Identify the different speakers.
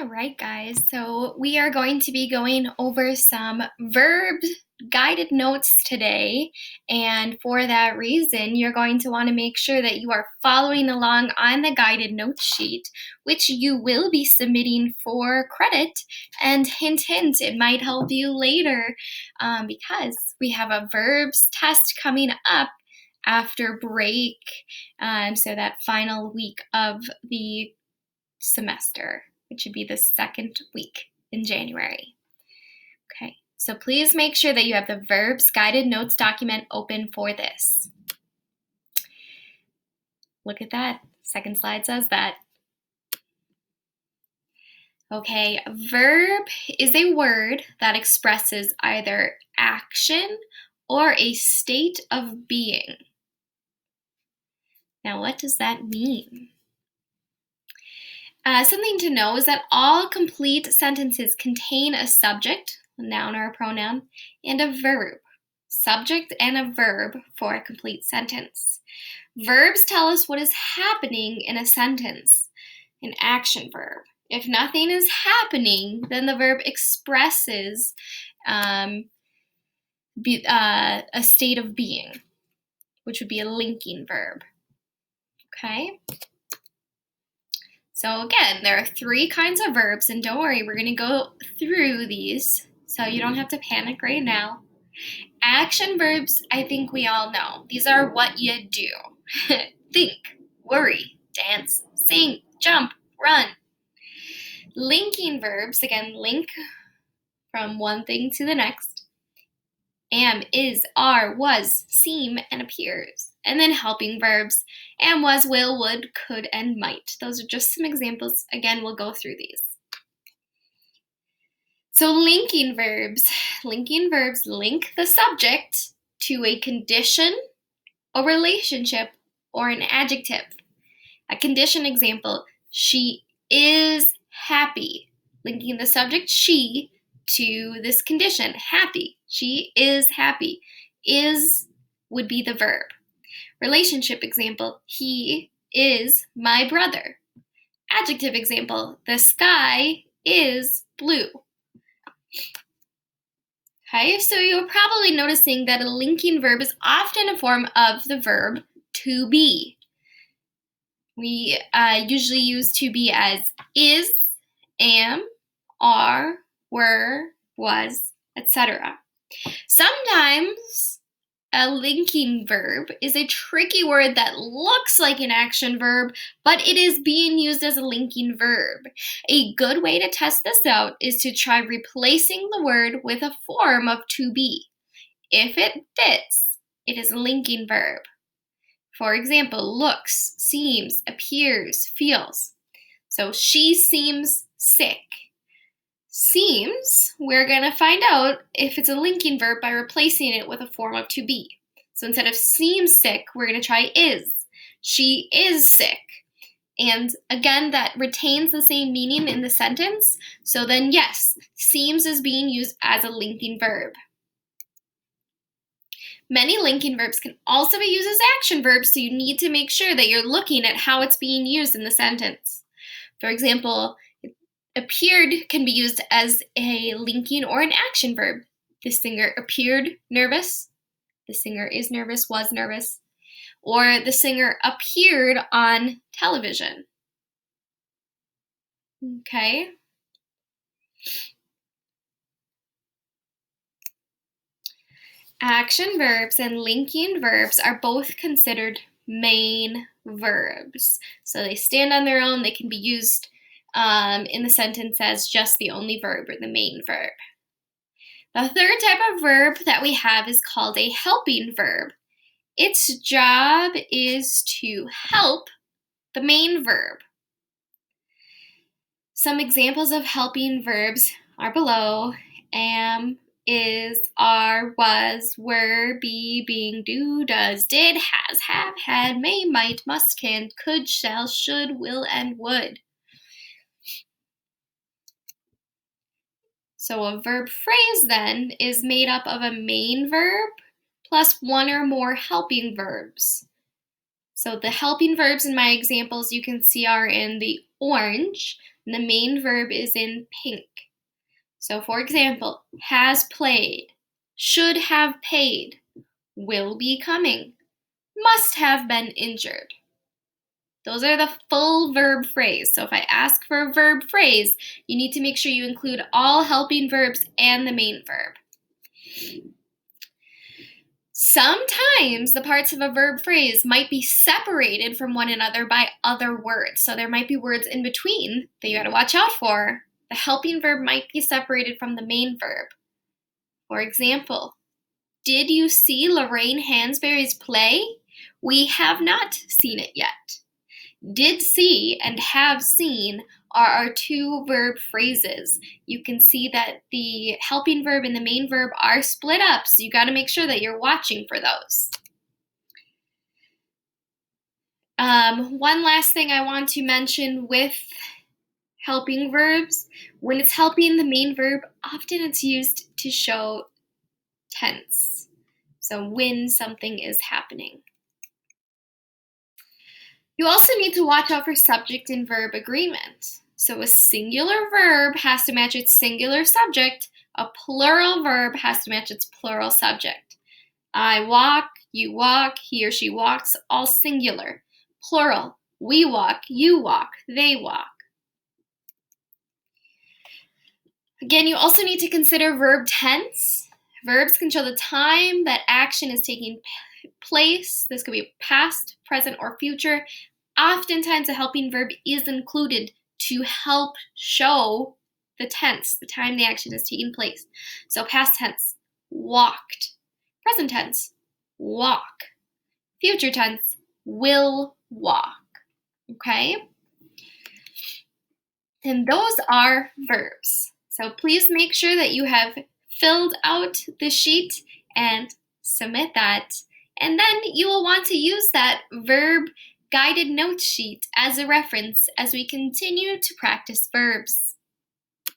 Speaker 1: All right, guys. So we are going to be going over some verb guided notes today. And for that reason, you're going to want to make sure that you are following along on the guided note sheet, which you will be submitting for credit. And hint, hint, it might help you later because we have a verbs test coming up after break. So that final week of the semester, which would be the second week in January. Okay, so please make sure that you have the Verbs Guided Notes document open for this. Look at that. Second slide says that. Okay, verb is a word that expresses either action or a state of being. Now, what does that mean? Something to know is that all complete sentences contain a subject, a noun or a pronoun, and a verb. Subject and a verb for a complete sentence. Verbs tell us what is happening in a sentence, an action verb. If nothing is happening, then the verb expresses a state of being, which would be a linking verb. Okay? So again, there are three kinds of verbs, and don't worry, we're going to go through these, so you don't have to panic right now. Action verbs, I think we all know. These are what you do. Think, worry, dance, sing, jump, run. Linking verbs, again, link from one thing to the next. Am, is, are, was, seem, and appears. And then helping verbs, am, was, will, would, could, and might. Those are just some examples. Again, we'll go through these. So linking verbs. Linking verbs link the subject to a condition, a relationship, or an adjective. A condition example, she is happy. Linking the subject, she, to this condition, happy. She is happy. Is would be the verb. Relationship example, he is my brother. Adjective example, the sky is blue. Okay, so you're probably noticing that a linking verb is often a form of the verb to be. We usually use to be as is, am, are, were, was, etc. Sometimes a linking verb is a tricky word that looks like an action verb, but it is being used as a linking verb. A good way to test this out is to try replacing the word with a form of to be. If it fits, it is a linking verb. For example, looks, seems, appears, feels. So she seems sick. Seems, we're going to find out if it's a linking verb by replacing it with a form of to be. So instead of seems sick, we're going to try is. She is sick. And again, that retains the same meaning in the sentence. So then yes, seems is being used as a linking verb. Many linking verbs can also be used as action verbs, so you need to make sure that you're looking at how it's being used in the sentence. For example, appeared can be used as a linking or an action verb. The singer appeared nervous. The singer is nervous, was nervous. Or the singer appeared on television. Okay. Action verbs and linking verbs are both considered main verbs. So they stand on their own. They can be used in the sentence as just the only verb or the main verb. The third type of verb that we have is called a helping verb. Its job is to help the main verb. Some examples of helping verbs are below. Am, is, are, was, were, be, being, do, does, did, has, have, had, may, might, must, can, could, shall, should, will, and would. So a verb phrase then is made up of a main verb plus one or more helping verbs. So the helping verbs in my examples you can see are in the orange, and the main verb is in pink. So for example, has played, should have paid, will be coming, must have been injured. Those are the full verb phrase. So if I ask for a verb phrase, you need to make sure you include all helping verbs and the main verb. Sometimes the parts of a verb phrase might be separated from one another by other words. So there might be words in between that you got to watch out for. The helping verb might be separated from the main verb. For example, did you see Lorraine Hansberry's play? We have not seen it yet. Did see and have seen are our two verb phrases. You can see that the helping verb and the main verb are split up, so you got to make sure that you're watching for those. One last thing I want to mention with helping verbs, when it's helping the main verb, often it's used to show tense. So when something is happening. You also need to watch out for subject and verb agreement. So a singular verb has to match its singular subject. A plural verb has to match its plural subject. I walk, you walk, he or she walks, all singular. Plural, we walk, you walk, they walk. Again, you also need to consider verb tense. Verbs can show the time that action is taking place. This could be past, present, or future. Oftentimes, a helping verb is included to help show the tense, the time the action is taking place. So past tense, walked. Present tense, walk. Future tense, will walk. Okay? And those are verbs. So please make sure that you have filled out the sheet and submit that. And then you will want to use that verb guided note sheet as a reference as we continue to practice verbs.